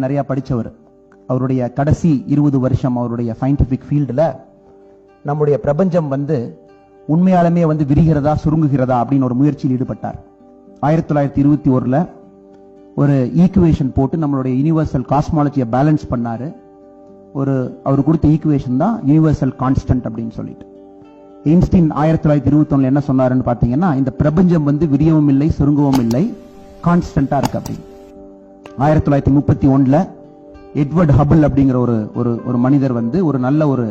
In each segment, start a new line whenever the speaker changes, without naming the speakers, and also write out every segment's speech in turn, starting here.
நிறைய படிச்சவர். அவருடைய கடைசி 20 வருஷம் அவருடைய சயின்டிபிக் ஃபீல்டுல நம்முடைய பிரபஞ்சம் உண்மையாலுமே விரிகிறதா சுருங்குகிறதா அப்படின்னு ஒரு முயற்சியில் ஈடுபட்டார். 1921 ஒரு ஈக்குவேஷன் போட்டு நம்மளுடைய யூனிவர்சல் காஸ்மாலஜியை பேலன்ஸ் பண்ணாரு. அவர் கொடுத்த ஈக்குவேஷன் தான் யூனிவர்சல் கான்ஸ்டன்ட் அப்படின்னு சொல்லிட்டு. ஐன்ஸ்டீன் 1921 என்ன சொன்னாருன்னு பாத்தீங்கன்னா, இந்த பிரபஞ்சம் விரியவும் இல்லை சுருங்கவும் இல்லை, கான்ஸ்டன்டா இருக்கு அப்படின்னு. 1931 எட்வர்ட் ஹபிள் அப்படிங்கிற ஒரு மனிதர் ஒரு நல்ல ஒரு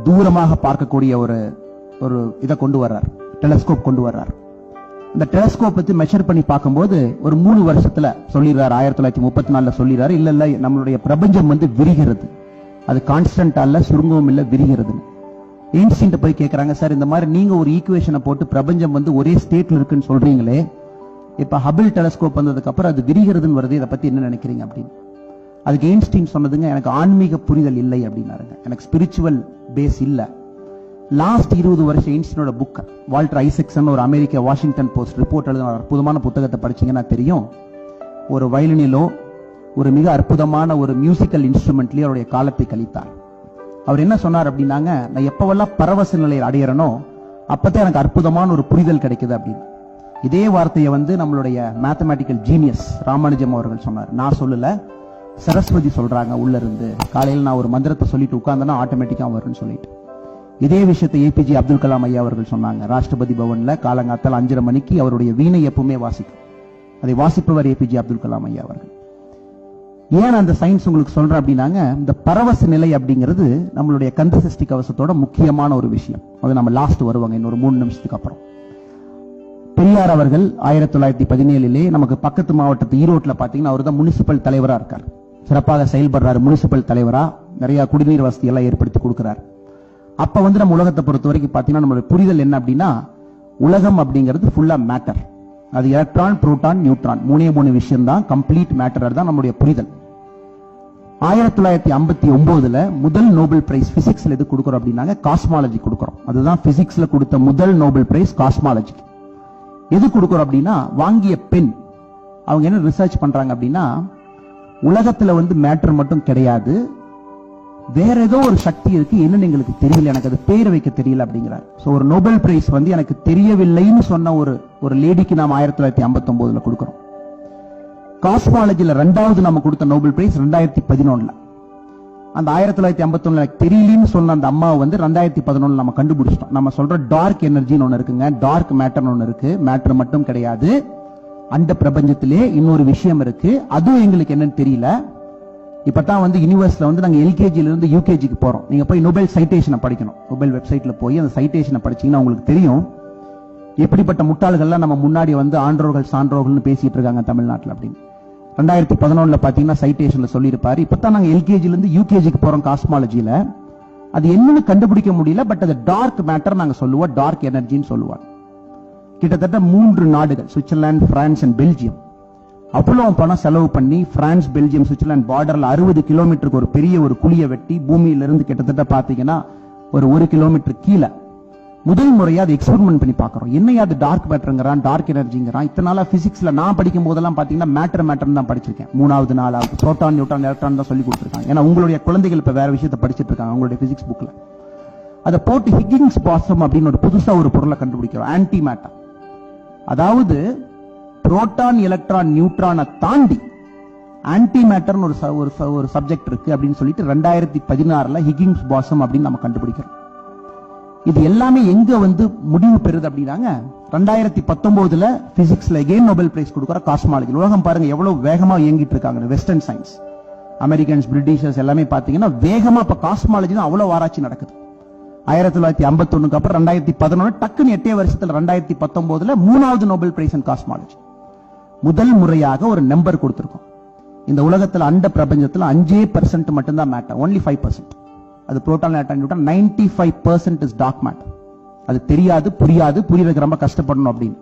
தூரமாக பார்க்கக்கூடிய ஒரு இதை கொண்டு வர்றார், டெலஸ்கோப் கொண்டு வர்றார். இந்த டெலஸ்கோப் பத்தி மெஷர் பண்ணி பார்க்கும்போது ஒரு 3 வருஷத்துல சொல்லிடுறாரு. 1934 சொல்லிடுறாரு, இல்ல இல்ல நம்மளுடைய பிரபஞ்சம் விரிகிறது, அது கான்ஸ்டன்ட் அல்ல, சுருங்கவும் இல்ல, விரிகிறது. ஐன்ஸ்டீன் போய் கேட்கறாங்க, சார் இந்த மாதிரி நீங்க ஒரு ஈக்குவேஷனை போட்டு பிரபஞ்சம் ஒரே ஸ்டேட்ல இருக்குன்னு சொல்றீங்களே, இப்ப ஹபிள் டெலஸ்கோப் வந்ததுக்கு அப்புறம் அது விரிகிறதுன்னு வருது, இதை பத்தி என்ன நினைக்கிறீங்க அப்படின்னு. அதுக்கு ஐன்ஸ்டீன் சொன்னதுங்க, எனக்கு ஆன்மீக புரிதல் இல்லை அப்படின்னாருங்க, எனக்கு ஸ்பிரிச்சுவல் பேஸ் இல்ல. லாஸ்ட் 20 வருஷம் ஐன்ஸ்டீனோட புக் வால்டர் ஐசக்சன் ஒரு அமெரிக்க வாஷிங்டன் போஸ்ட் ரிப்போர்ட் எழுதின அற்புதமான புத்தகத்தை படிச்சீங்கன்னா தெரியும். ஒரு வயலினிலோ ஒரு மிக அற்புதமான ஒரு மியூசிக்கல் இன்ஸ்ட்ருமெண்ட்லயே அவருடைய காலத்தை கழித்தார். அவர் என்ன சொன்னார் அப்படின்னாங்க, நான் எப்பவெல்லாம் பரவச நிலையை அடையறனோ அப்பதான் எனக்கு அற்புதமான ஒரு புரிதல் கிடைக்குது அப்படின்னு. இதே வார்த்தையை நம்மளுடைய மேத்தமேட்டிக்கல் ஜீனியஸ் ராமானுஜம் அவர்கள் சொன்னார். நான் சொல்லல, சரஸ்வதி சொல்றாங்க உள்ள இருந்து. காலையில் நான் ஒரு மந்திரத்தை சொல்லிட்டு உட்கார்ந்தனா ஆட்டோமேட்டிக்கா வரும்னு சொல்லிட்டு. இதே விஷயத்தை ஏபிஜே அப்துல் கலாம் ஐயா அவர்கள் சொன்னாங்க. ராஷ்டிரபதி பவன்ல காலங்காத்தால் 5:30 மணிக்கு அவருடைய வீணை எப்பவுமே வாசிக்கும். அதை வாசிப்பவர் ஏபிஜே அப்துல் கலாம் ஐயா அவர்கள். ஏன் அந்த சயின்ஸ் உங்களுக்கு சொல்றேன் அப்படின்னாங்க, இந்த பரவச நிலை அப்படிங்கிறது நம்மளுடைய கந்த சஷ்டி கவசத்தோட முக்கியமான ஒரு விஷயம். அது நம்ம லாஸ்ட் வருவாங்க இன்னொரு 3 நிமிஷத்துக்கு அப்புறம். பெரியார் அவர்கள் 1917 நமக்கு பக்கத்து மாவட்டத்து ஈரோட்டில் பாத்தீங்கன்னா அவர் தான் முனிசிபல் தலைவரா இருக்கார். சிறப்பாக செயல்படுறாரு முனிசிபல் தலைவரா. நிறைய குடிநீர் வசதி எல்லாம் ஏற்படுத்தி கொடுக்கிறார். அப்ப நம்ம உலகத்தை பொறுத்த வரைக்கும் பாத்தீங்கன்னா நம்மளுடைய புரிதல் என்ன அப்படின்னா, உலகம் அப்படிங்கிறது ஃபுல்லா மேட்டர். அது எலக்ட்ரான், புரோட்டான், நியூட்ரான், 3 விஷயம் தான், கம்ப்ளீட் மேட்டர் தான் நம்மளுடைய புரிதல். 1959 முதல் நோபல் பிரைஸ் பிசிக்ஸ்ல எது கொடுக்கிறோம் அப்படின்னாங்க, காஸ்மாலஜி கொடுக்கிறோம். அதுதான் பிசிக்ஸ்ல கொடுத்த முதல் நோபல் பிரைஸ் காஸ்மாலஜி. எது கொடுக்கிறோம் அப்படின்னா, வாங்கிய பெண் அவங்க என்ன ரிசர்ச் பண்றாங்க அப்படின்னா, உலகத்துல மேட்டர் மட்டும் கிடையாது, வேற ஏதோ ஒரு சக்தி இருக்கு, என்னன்னு எங்களுக்கு தெரியல, எனக்கு அது பேர் வைக்க தெரியல அப்படிங்கிறார். சோ ஒரு நோபல் பிரைஸ் எனக்கு தெரியவில்லைன்னு சொன்ன ஒரு லேடிக்கு நாம் 1959 கொடுக்கிறோம். காஸ்மாலஜில 2வது நம்ம கொடுத்த நோபல் பிரைஸ் 2011. அந்த 1951 எனக்கு தெரியலன்னு சொன்ன அந்த அம்மாவை 2011 நம்ம கண்டுபிடிச்சிட்டோம். நம்ம சொல்ற டார்க் எனர்ஜின்னு ஒண்ணு இருக்குங்க, டார்க் மேட்டர்னு ஒண்ணு இருக்கு. மேட்டர் மட்டும் கிடையாது, அந்த பிரபஞ்சத்திலே இன்னொரு விஷயம் இருக்கு, அதுவும் எங்களுக்கு என்னன்னு தெரியல. இப்பதான் யூனிவர்ஸ்ல நாங்க எல்கேஜில இருந்து யூகேஜிக்கு போறோம். நீங்க போய் நோபல் சைட்டேஷனை படிக்கணும். நோபல் வெப்சைட்ல போய் அந்த சைட்டேஷனை படிச்சீங்கன்னா உங்களுக்கு தெரியும் எப்படிப்பட்ட முட்டாள்கள்லாம் நம்ம முன்னாடி ஆன்றோர்கள் சான்றோர்கள்னு பேசிட்டு இருக்காங்க தமிழ்நாட்டில் அப்படின்னு. 2011 பாத்தீங்கன்னா சைட்டேஷன்ல சொல்லியிருப்பாரு. இப்பதான் நாங்க எல்கேஜில இருந்து யூகேஜிக்கு போறோம் காஸ்மாலஜில. அது என்னன்னு கண்டுபிடிக்க முடியல, பட் அது டார்க் மேட்டர் நாங்க சொல்லுவோம், டார்க் எனர்ஜின்னு சொல்லுவாங்க. கிட்டத்தட்ட 3 நாடுகள், சுவிட்சர்லாந்து, பிரான்ஸ் அண்ட் பெல்ஜியம், அவ்வளவு பணம் செலவு பண்ணி பிரான்ஸ், பெல்ஜியம், சுவிட்சர்லாந்து பார்டர்ல 60 கிலோமீட்டருக்கு ஒரு பெரிய ஒரு குழியை வெட்டி பூமியிலிருந்து கிட்டத்தட்ட பாத்தீங்கன்னா ஒரு 1 கிலோமீட்டர் கீழே முதல் முறையா அதை எக்ஸ்பெரிமெண்ட் பண்ணி பாக்குறோம். என்னையா அது டார்க் மேட்டருங்கிறான், டார்க் எனர்ஜிங்கிறான். இத்தனை நாளா பிசிக்ஸ்ல நான் படிக்கும் போதெல்லாம் பாத்தீங்கன்னா மேட்டர் தான் படிச்சிருக்கேன். 3வது 4வது புரோட்டான், நியூட்ரான், எலக்ட்ரான் தான் சொல்லி கொடுத்துருக்காங்க. ஏன்னா உங்களுடைய குழந்தைகள் இப்ப வேற விஷயத்தை படிச்சிட்டு இருக்காங்க உங்களுடைய பிசிக்ஸ் புக்ல. அதை போட்டு ஹிக்கிங்ஸ் பாசம் அப்படின்னு ஒரு புதுசா ஒரு பொருளை கண்டுபிடிக்கிறோம், ஆன்டி மேட்டர். அதாவது புரோட்டான், எலக்ட்ரான், நியூட்ரானை தாண்டி ஆன்டி மேட்டர்னு ஒரு சப்ஜெக்ட் இருக்கு அப்படின்னு சொல்லிட்டு 2016 ஹிக்கிங்ஸ் பாசம் அப்படின்னு நம்ம கண்டுபிடிக்கிறோம். இது எல்லாமே எங்க முடிவு பெறுது அப்படின்னாங்க, 2019 பிசிக்ஸ்ல எகைன் நோபல் பிரைஸ் கொடுக்கிற காஸ்மாலஜி. உலகம் பாருங்க எவ்வளவு வேகமா இயங்கிட்டு இருக்காங்க. வெஸ்டர்ன் சயின்ஸ், அமெரிக்கன்ஸ், பிரிட்டிஷர்ஸ் எல்லாமே பாத்தீங்கன்னா வேகமா இப்ப காஸ்மாலஜி தான் அவ்வளவு ஆராய்ச்சி நடக்குது. 1951 அப்புறம் 2011 டக்குன்னு 8 வருஷத்துல 2019 3வது நோபல் பிரைஸ் இன் காஸ்மாலஜி. முதல் முறையாக ஒரு நம்பர் கொடுத்திருக்கோம். இந்த உலகத்துல அண்ட பிரபஞ்சத்துல 5% மட்டும்தான் மேட்டர், only 5%. அது proton, electron, neutron. 95% is dark matter. அது தெரியாது, புரியாது, புரியறதுக்கு ரொம்ப கஷ்டப்படணும் அப்படின்னு.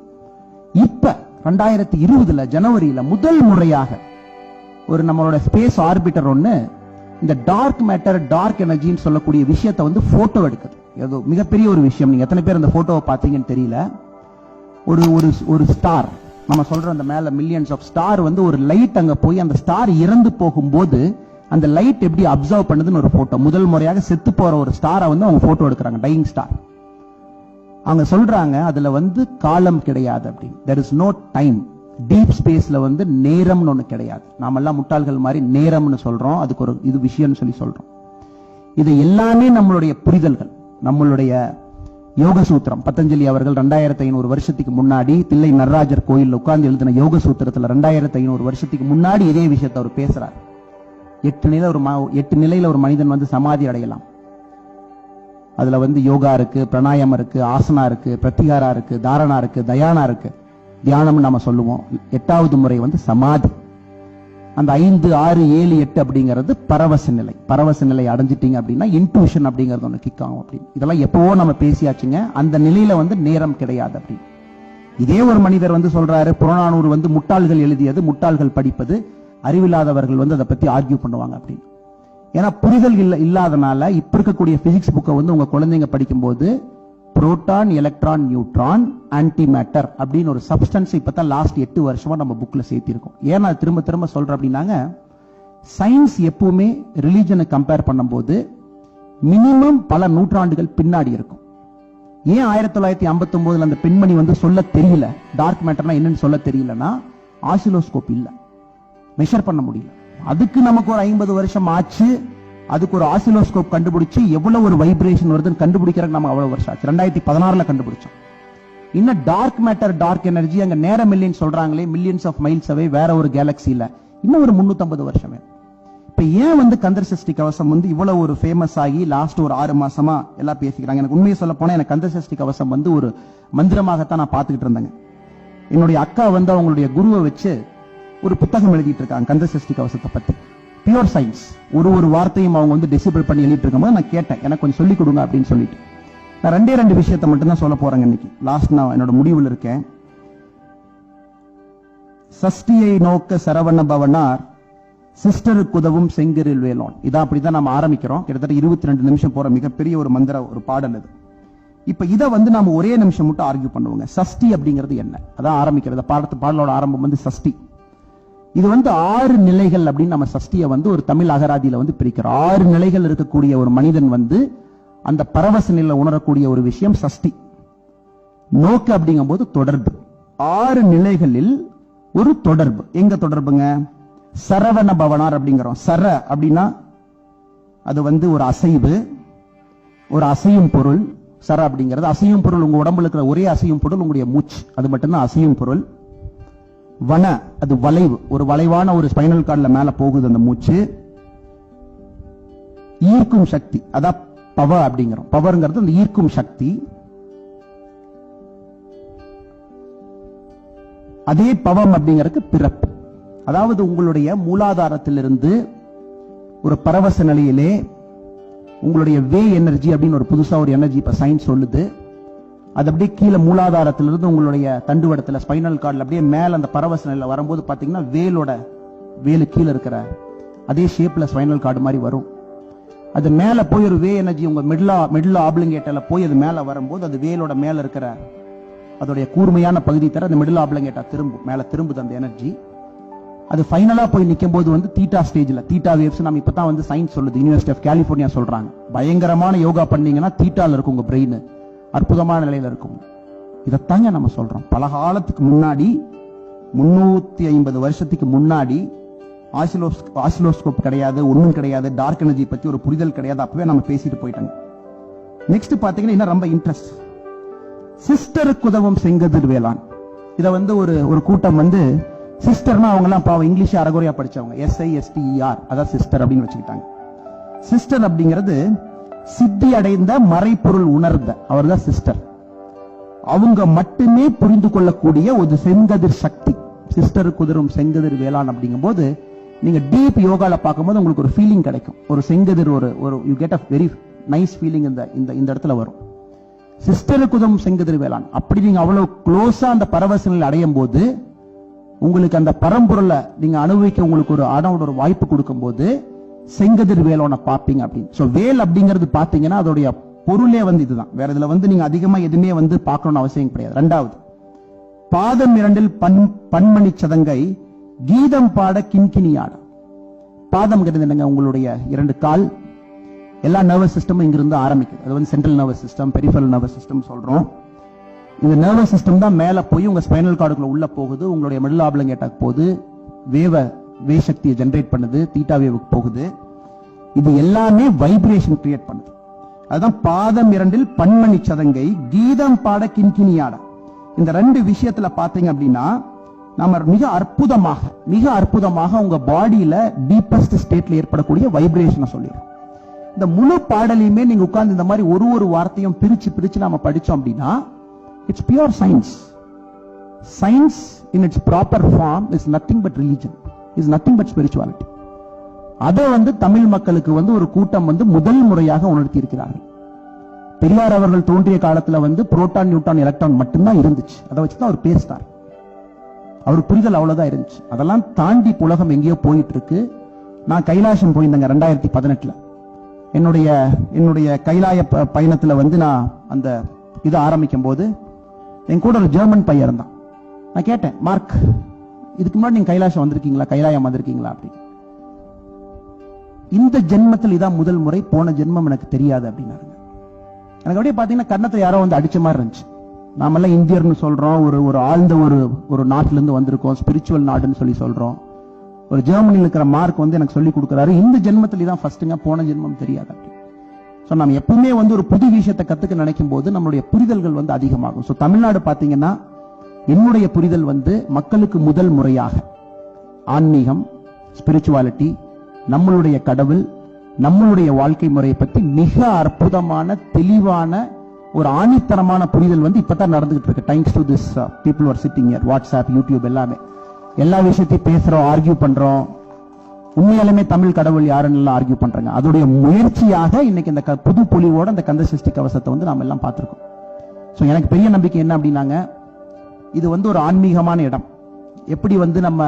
இப்ப 2020 ஜனவரியில முதல் முறையாக ஒரு நம்மளோட ஸ்பேஸ் ஆர்பிட்டர் ஒண்ணு இந்த டார்க் மேட்டர், டார்க் எனர்ஜின்னு சொல்லக்கூடிய விஷயத்தை போட்டோ எடுக்குது. ஏதோ மிகப்பெரிய ஒரு விஷயம். நீங்க எத்தனை பேர் அந்த போட்டோவை பார்த்தீங்கன்னு தெரியல. ஒரு ஸ்டார் நம்ம சொல்ற அந்த மேல மில்லியன்ஸ் ஆஃப் ஸ்டார் வந்து ஒரு லைட் அங்க போய் அந்த ஸ்டார் இறந்து போகும்போது அந்த லைட் எப்படி அப்சர்வ் பண்ணுதுன்னு ஒரு போட்டோ. முதல் முறையாக செத்து போற ஒரு ஸ்டாரை வந்து அவங்க போட்டோ எடுக்கிறாங்க, டையிங் ஸ்டார். அவங்க சொல்றாங்க அதுல வந்து காலம் கிடையாது அப்படின்னு. there is no time. Deep ஸ்பேஸ்ல வந்து நேரம்னு ஒண்ணு கிடையாது. நாம எல்லாம் முட்டாள்கள் மாதிரி நேரம்னு சொல்றோம், அதுக்கு ஒரு இது விஷயம்னு சொல்லி சொல்றோம். இது எல்லாமே நம்மளுடைய புரிதல்கள். நம்மளுடைய யோக சூத்திரம் பதஞ்சலி அவர்கள் 2500 வருஷத்துக்கு முன்னாடி தில்லை நடராஜர் கோயில் உட்கார்ந்து எழுதின யோக சூத்திரத்துல 2500 வருஷத்துக்கு முன்னாடி இதே விஷயத்தை அவர் பேசுறார். 8 நிலையில ஒரு மனிதன் வந்து சமாதி அடையலாம். அதுல வந்து யோகா இருக்கு, பிராணாயாமம் இருக்கு, ஆசனா இருக்கு, பிரத்திகாரா இருக்கு, தாரணா இருக்கு, தயானா இருக்கு, தியானம் நாம சொல்லுவோம். 8வது முறை வந்து சமாதி. அந்த 5, 6, 7, 8 அப்படிங்கிறது பரவச நிலை. பரவச நிலை அடைஞ்சிட்டீங்க அப்படின்னா இன்ட்யூஷன் அப்படிங்கிறது ஒன்று கிக் ஆகும் அப்படின்னு. இதெல்லாம் எப்பவோ நம்ம பேசியாச்சுங்க. அந்த நிலையில வந்து நேரம் கிடையாது அப்படின்னு. இதே ஒரு மனிதர் வந்து சொல்றாரு, புறநானூறு வந்து முட்டாள்கள் எழுதியது, முட்டாள்கள் படிப்பது, அறிவில்லாதவர்கள் வந்து அதை பத்தி ஆர்கியூ பண்ணுவாங்க அப்படின்னு. ஏன்னா புரிதல் இல்லாதனால இப்ப இருக்கக்கூடிய பிசிக்ஸ் புக்கை வந்து உங்க குழந்தைங்க படிக்கும்போது proton, electron, neutron, anti matter அப்படின்னு ஒரு சப்ஸ்டன்ஸ் இப்பதான் லாஸ்ட் 8 வருஷமா நம்ம புக்ல சேர்த்திருக்கோம். ஏன்னா திரும்ப திரும்ப சொல்ற அப்படின்னாங்க, சயின்ஸ் எப்பவுமே ரிலிஜனை கம்பேர் பண்ணும்போது மினிமம் பல நூற்றாண்டுகள் பின்னாடி இருக்கும். ஏன் 1959 அந்த பெண்மணி வந்து சொல்ல தெரியல, டார்க் மேட்டர்னா என்னன்னு சொல்ல தெரியலன்னா ஆசிலோஸ்கோப் இல்ல, மெஷர் பண்ண முடியல. அதுக்கு நமக்கு ஒரு 50 வருஷம் ஆச்சு. அதுக்கு ஒரு ஆசிலோஸ்கோப் கண்டுபிடிச்சு எவ்வளவு ஒரு வைப்ரேஷன் வருதுன்னு கண்டுபிடிக்கிறதுக்கு நம்ம அவ்வளவு வருஷம் ஆச்சு. 2016 கண்டுபிடிச்சோம். இன்னும் டார்க் மேட்டர், டார்க் எனர்ஜி அங்க நேரம் இல்லைன்னு சொல்றாங்களே, மில்லியன்ஸ் ஆஃப் மைல்ஸ் அவே வேற ஒரு கேலக்சியில இன்னும் ஒரு 350 வருஷமே. இப்ப ஏன் வந்து கந்தர் சஷ்டி கவசம் வந்து இவ்வளவு ஒரு ஃபேமஸ் ஆகி லாஸ்ட் ஒரு 6 மாசமா எல்லாம் பேசிக்கிறாங்க? எனக்கு உண்மையை சொல்ல போனா எனக்கு கந்தர் சஷ்டி கவசம் வந்து ஒரு மந்திரமாகத்தான் நான் பார்த்துக்கிட்டு இருந்தேங்க. என்னுடைய அக்கா வந்து அவங்களுடைய குருவை வச்சு ஒரு புத்தகம் எழுதிட்டு இருக்காங்க கந்தர் சஷ்டி கவசத்தை பத்தி. Pure science. ஒரு வார்த்தையும் அவங்க வந்து டிசிபிள் பண்ணி எழுதிட்டு இருக்கும்போது நான் கேட்டேன், எனக்கு கொஞ்சம் சொல்லிக் கொடுங்க அப்படின்னு சொல்லிட்டு. நான் 2 விஷயத்தை மட்டும் தான் சொல்ல போறேங்க இன்னைக்கு. லாஸ்ட் நான் என்னோட முடிவில் இருக்கேன். சஷ்டியை நோக்க சரவண பவனார், சிஸ்டருக்கு உதவும் செங்கிரில் வேலோன். இதான் அப்படிதான் நம்ம ஆரம்பிக்கிறோம். கிட்டத்தட்ட 22 நிமிஷம் போற மிகப்பெரிய ஒரு மந்திர ஒரு பாடல் இது. இப்ப இதை வந்து நாம ஒரே நிமிஷம் மட்டும் ஆர்கியூ பண்ணுவோங்க. சஷ்டி அப்படிங்கிறது என்ன? அதான் ஆரம்பிக்கிறது. பாடலோட ஆரம்பம் வந்து சஷ்டி. இது வந்து 6 நிலைகள் அப்படின்னு நம்ம சஷ்டியை வந்து ஒரு தமிழ் அகராதியில வந்து பிரிக்கிறோம். 6 நிலைகள் இருக்கக்கூடிய ஒரு மனிதன் வந்து அந்த பரவச நிலை உணரக்கூடிய ஒரு விஷயம் சஷ்டி. நோக்கு அப்படிங்கும் போது தொடர்பு. 6 நிலைகளில் ஒரு தொடர்பு. எங்க தொடர்புங்க? சரவண பவனார் அப்படிங்கிறோம். சர அப்படின்னா அது வந்து ஒரு அசைவு, ஒரு அசையும் பொருள். சர அப்படிங்கிறது அசையும் பொருள். உங்க உடம்புல இருக்கிற ஒரே அசையும் பொருள் உங்களுடைய மூச்சு, அது மட்டும்தான் அசையும் பொருள். வன அது வளைவு, ஒரு வளைவான ஒரு ஸ்பைனல் கார்டுல மேல போகுது அந்த மூச்சு. ஈர்க்கும் சக்தி, அதான் பவர் அப்படிங்கிறோம். பவர்ங்கிறது அந்த ஈர்க்கும் சக்தி. அதே பவம் அப்படிங்கிறது பிறப்பு. அதாவது உங்களுடைய மூலாதாரத்திலிருந்து ஒரு பரவச நிலையிலே உங்களுடைய வே எனர்ஜி அப்படின்னு ஒரு புதுசா ஒரு எனர்ஜி இப்ப சயின்ஸ் சொல்லுது. அது அப்படியே கீழே மூலாதாரத்திலிருந்து உங்களுடைய தண்டுவடத்துல ஸ்பைனல் கார்டில் அப்படியே மேல அந்த பரவச நிலையில வரும்போது பாத்தீங்கன்னா வேலு கீழே இருக்கிற அதே ஷேப்ல ஸ்பைனல் கார்டு மாதிரி வரும். அது மேல போய் ஒரு வே எனர்ஜி உங்க மிடில் ஆப்ளிங்கேட்டர்ல போய் அது மேல வரும்போது அது வேலோட மேல இருக்கிற அதோடைய கூர்மையான பகுதி தர அந்த மிடில் ஆப்ளிங்கேட்டர் மேல திரும்புது அந்த எனர்ஜி. அது ஃபைனலா போய் நிற்கும் போது வந்து தீட்டா ஸ்டேஜ்ல, தீட்டா வேவ்ஸ் நம்ம இப்பதான் வந்து சயின்ஸ் சொல்லுது, யூனிவர்சிட்டி ஆஃப் கலிபோர்னியா சொல்றாங்க. பயங்கரமான யோகா பண்ணீங்கன்னா தீட்டால இருக்கும் உங்க பிரெயின், அற்புதமான நிலையில இருக்கும். இதைத்தாங்க நம்ம சொல்றோம். பல காலத்துக்கு முன்னாடி 350 வருஷத்துக்கு முன்னாடி ஆசிலோஸ்கோப் கிடையாது, ஒண்ணும் கிடையாது, டார்க் எனர்ஜி பத்தி ஒரு புரிதல் கிடையாது. அப்பவே நம்ம பேசிட்டு போயிட்டாங்க. நெக்ஸ்ட் பாத்தீங்கன்னா இன்னும் ரொம்ப இன்ட்ரெஸ்ட், சிஸ்டருக்கு உதவும் செங்கதிர் வேளாண். இத வந்து ஒரு கூட்டம் வந்து சிஸ்டர்னா அவங்க எல்லாம் பாவம் இங்கிலீஷ் அறகுறையா படிச்சவங்க, SISTER, அதான் சிஸ்டர் அப்படின்னு வச்சுக்கிட்டாங்க. சிஸ்டர் அப்படிங்கிறது சித்தி அடைந்த மறைப்பொருள் உணர்ந்த அவர் தான் சிஸ்டர். அவங்க மட்டுமே புரிந்து கொள்ளக்கூடிய ஒரு செங்கதிர் சக்தி. சிஸ்டருக்கு உதவும் செங்கதிர் வேளாண் அப்படிங்கும் போது நீங்க டீப் யோகால பார்க்கும்போது உங்களுக்கு ஒரு ஃபீலிங் கிடைக்கும். ஒரு செங்கதிர் ஒரு you get a very nice feeling இந்த இடத்துல வரும். சிஸ்டருக்கு உதவும் செங்கதிர் வேளாண். அப்படி நீங்க அவ்வளவு க்ளோஸா அந்த பரவசனில் அடையும் போது உங்களுக்கு அந்த பரம்பொருளை நீங்க அனுபவிக்க உங்களுக்கு ஒரு வாய்ப்பு கொடுக்கும் போது செங்கதிர் வேலோன பாப்பீங்க அப்படின்னு. சோ வேல் அப்படிங்கிறது பாத்தீங்கன்னா அதோடைய பொருளே வந்து இதுதான். வேற இதுல வந்து நீங்க அதிகமா எதுவுமே வந்து பார்க்கணும்னு அவசியம் கிடையாது. ரெண்டாவது பாதம் இரண்டில் பன்மணி சதங்கை கீதம் பாட கிண்கிணியாட. பாதம் என்னங்க? உங்களுடைய 2 கால். எல்லா நர்வஸ் சிஸ்டமும் இங்கிருந்து ஆரம்பிக்குது. அது வந்து central nervous system, peripheral nervous system சொல்றோம். இந்த நர்வஸ் சிஸ்டம் தான் மேல போய் உங்க ஸ்பைனல் கார்டுக்குள்ள உள்ள போகுது, உங்களுடைய மிடில் ஆப்லங்கேட்டாக்கு போகுது, வே சக்தியை ஜெனரேட் பண்ணுது, தீட்டா வேவுக்கு போகுது. இது எல்லாமே வைப்ரேஷன் கிரியேட் பண்ணுது. அதுதான் பாதம் இரண்டில் பன்மணி சதங்கை கீதம் பாட கிண்கிணியாட. இந்த 2 விஷயத்துல பாத்தீங்க அப்படின்னா நாம மிக அற்புதமாக உங்க பாடியில டீப்பஸ்ட் ஸ்டேட்ல ஏற்படக்கூடிய வைப்ரேஷனை சொல்லிடுறோம். இந்த முழு பாடலையுமே நீங்க உட்கார்ந்து இந்த மாதிரி ஒரு வார்த்தையும் பிரிச்சு நாம படிச்சோம் அப்படின்னா it's pure science. Science in its proper form is nothing but religion, is nothing but spirituality. அதை வந்து தமிழ் மக்களுக்கு வந்து ஒரு கூட்டம் வந்து முதல் முறையாக உணர்த்தி இருக்கிறார்கள். பெரியார் அவர்கள் தோன்றிய காலத்துல வந்து புரோட்டான், நியூட்ரான், எலக்ட்ரான் மட்டும்தான் இருந்துச்சு. அதை வச்சுதான் அவர் பேசினார். அவர் புரிதல் அவ்வளவுதான் இருந்துச்சு. அதெல்லாம் தாண்டி உலகம் எங்கேயோ போயிட்டு இருக்கு. நான் கைலாசம் போயிருந்தேங்க 2018. என்னுடைய கைலாய பயணத்துல வந்து நான் அந்த இதை ஆரம்பிக்கும் போது என் கூட ஒரு ஜெர்மன் பையன் இருந்தான். நான் கேட்டேன், மார்க், இதுக்கு முன்னாடி நீங்க கைலாசம் வந்திருக்கீங்களா, கைலாயம் வந்திருக்கீங்களா அப்படி. இந்த ஜென்மத்தில் இதான் முதல் முறை, போன ஜென்மம் எனக்கு தெரியாது அப்படின்னாரு. எனக்கு அப்படியே பாத்தீங்கன்னா கன்னத்துல யாரோ வந்து அடிச்ச மாதிரி இருந்துச்சு. நாமெல்லாம் இந்தியர்னு சொல்றோம், ஒரு ஆழ்ந்த ஒரு நாட்டில இருந்து வந்திருக்கோம், ஸ்பிரிச்சுவல் நாடுன்னு சொல்லி சொல்றோம். ஒரு ஜெர்மனியில் இருக்கிற மார்க் வந்து எனக்கு சொல்லி கொடுக்குறாரு, இந்த ஜென்மத்துல தான் ஃபர்ஸ்ட்டுங்க, போன ஜென்மம் தெரியாது அப்படி. சோ நம்ம எப்பவுமே வந்து ஒரு புது விஷயத்தை கத்துக்க நினைக்கும் போது நம்மளுடைய புரிதல்கள் வந்து அதிகமாகும். சோ தமிழ்நாடு பாத்தீங்கன்னா என்னுடைய புரிதல் வந்து மக்களுக்கு முதல் முறையாக ஆன்மீகம், ஸ்பிரிச்சுவாலிட்டி, நம்மளுடைய கடவுள், நம்மளுடைய வாழ்க்கை முறையை பத்தி மிக அற்புதமான தெளிவான ஒரு ஆணித்தரமான புரிதல் வந்து இப்பதான் நடந்துகிட்டு இருக்கு. Thanks to this people are sitting here, WhatsApp, YouTube எல்லாமே எல்லா விஷயத்தையும் பேசுறோம், ஆர்கியூ பண்றோம். உண்மையாலுமே தமிழ் கடவுள் யாருன்னு ஆர்கியூ பண்றாங்க. அதோடைய முயற்சியாக இன்னைக்கு இந்த புது பொலிவோட அந்த கந்த சஷ்டி கவசத்தை வந்து நாம எல்லாம் பார்த்திருக்கோம். சோ எனக்கு பெரிய நம்பிக்கை என்ன அப்படின்னாங்க, இது வந்து ஒரு ஆன்மீகமான இடம். எப்படி வந்து நம்ம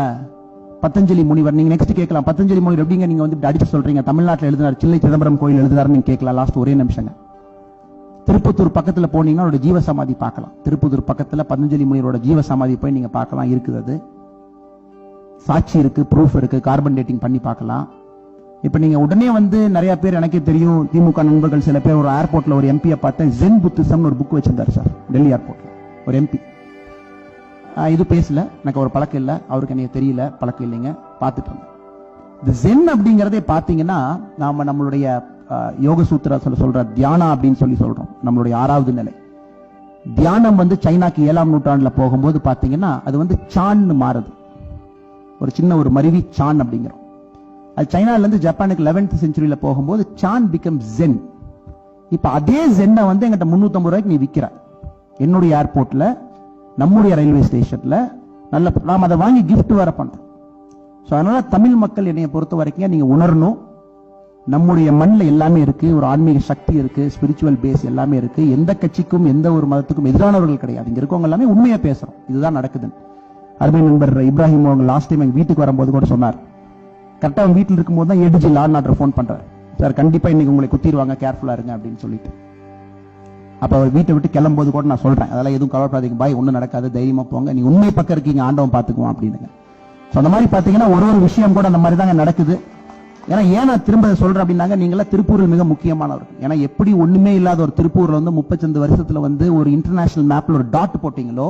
பத்தஞ்சலி முனிவர், நீங்க நெக்ஸ்ட் கேட்கலாம், பத்தஞ்சலி முனிவர் எப்படிங்க நீங்க வந்து அடிச்சு சொல்றீங்க, தமிழ்நாட்டில் எழுதினார், சில்லை சிதம்பரம் கோயில் எழுதுறாரு நீங்க கேட்கலாம். லாஸ்ட் ஒரே நிமிஷங்க, திருப்பத்தூர் பக்கத்துல போனீங்கன்னா அவரோட ஜீவ சமாதி பார்க்கலாம். திருப்பத்தூர் பக்கத்துல பதஞ்சலி முனிவரோட ஜீவ சமாதி போய் நீங்க பார்க்கலாம், இருக்குது. அது சாட்சி இருக்கு, ப்ரூஃப் இருக்கு, கார்பன் டேட்டிங் பண்ணி பார்க்கலாம். இப்ப நீங்க உடனே வந்து நிறைய பேர், எனக்கே தெரியும், திமுக நண்பர்கள் சில பேர் ஒரு ஏர்போர்ட்ல ஒரு எம்பியை பார்த்தேன், ஜென் புத்திசம் ஒரு புக் வச்சிருந்தாரு சார், டெல்லி ஏர்போர்ட்ல ஒரு எம்பி. இது பேசல, எனக்கு ஒரு பழக்கம் இல்லை, அவருக்கு எனக்கு தெரியல, பழக்கம் இல்லைங்க, பார்த்துட்டு இருந்தேன். இந்த ஜென் அப்படிங்கறதே பாத்தீங்கன்னா நாம நம்மளுடைய யோக சூத்திர சொல்ற தியானா அப்படின்னு சொல்லி சொல்றோம். நம்மளுடைய 6வது நிலை தியானம் வந்து சைனாக்கு 7ஆம் நூற்றாண்டுல போகும்போது பாத்தீங்கன்னா அது வந்து சான்னு மாறுது. ஒரு சின்ன ஒரு மருவி சான் அப்படிங்கிறோம். அது சைனால இருந்து ஜப்பானுக்கு 11th செஞ்சுரியில போகும்போது சான் பிகம் ஜென். இப்ப அதே ஜென்னை வந்து எங்கிட்ட 350 ரூபாய்க்கு நீ விற்கிற, என்னுடைய ஏர்போர்ட்ல, நம்முடைய ரயில்வே ஸ்டேஷன்ல, நல்ல நாம் அதை வாங்கி கிஃப்ட் வர பண்றோம். அதனால தமிழ் மக்கள் என்னைய பொறுத்த வரைக்கும் நீங்க உணரணும், நம்முடைய மண்ணில் எல்லாமே இருக்கு, ஒரு ஆன்மீக சக்தி இருக்கு, ஸ்பிரிச்சுவல் பேஸ் எல்லாமே இருக்கு. எந்த கட்சிக்கும் எந்த ஒரு மதத்துக்கும் எதிரானவர்கள் கிடையாது. இங்க இருக்கவங்க எல்லாமே உண்மையா பேசுறோம், இதுதான் நடக்குது. அருமை நண்பர் இப்ராஹிம் அவங்க லாஸ்ட் டைம் எங்க வீட்டுக்கு வரும்போது கூட சொன்னார், கரெக்டா அவங்க வீட்டில் இருக்கும்போது தான் ஏடிஜி லான் ஆர்டர் போன் பண்றாரு, சார் கண்டிப்பா இன்னைக்கு உங்களை குத்திடுவாங்க, கேர்ஃபுல்லா இருங்க அப்படின்னு சொல்லிட்டு. அப்ப அவர் வீட்டை விட்டு கிளம்பும்போது கூட நான் சொல்றேன், அதெல்லாம் எதுவும் கவலைப்படாதீங்க பாய், ஒன்னும் நடக்காது, தைரியமா போங்க, நீ உண்மை பக்கம் இருக்கீங்க, ஆண்டவன் பாத்துக்குவான் அப்படின்னு. அந்த மாதிரி பாத்தீங்கன்னா ஒரு விஷயம் கூட அந்த மாதிரி தாங்க நடக்குது. ஏன்னா ஏன் நான் திரும்ப சொல்றேன் அப்படின்னாங்க, நீங்களா திருப்பூரில் மிக முக்கியமானவர்கள். ஏன்னா எப்படி ஒண்ணுமே இல்லாத ஒரு திருப்பூர்ல வந்து 35 வருஷத்துல வந்து ஒரு இன்டர்நேஷனல் மேப்ல ஒரு டாட் போட்டீங்களோ,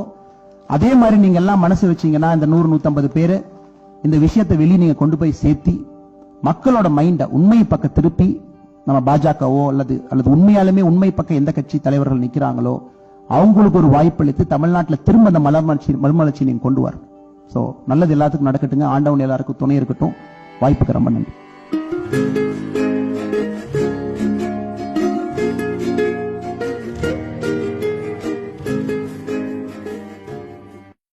அதே மாதிரி நீங்க எல்லாம் மனசு வச்சீங்கன்னா இந்த 100-150 பேரு இந்த விஷயத்தை வெளியே நீங்க கொண்டு போய் சேர்த்தி மக்களோட மைண்ட உண்மை பக்கம் திருப்பி, நம்ம பாஜகவோ அல்லது உண்மையாலுமே உண்மை பக்கம் எந்த கட்சி தலைவர்கள் நிக்கிறாங்களோ அவங்களுக்கு ஒரு வாய்ப்பு அளித்து தமிழ்நாட்டில் திரும்ப அந்த மறுமலர்ச்சி நீங்க கொண்டு வர. சோ நல்லது எல்லாத்துக்கும் நடக்கட்டுங்க. ஆண்டவன் எல்லாருக்கும் துணை இருக்கட்டும். வாய்ப்புக்கு ரொம்ப நன்றி.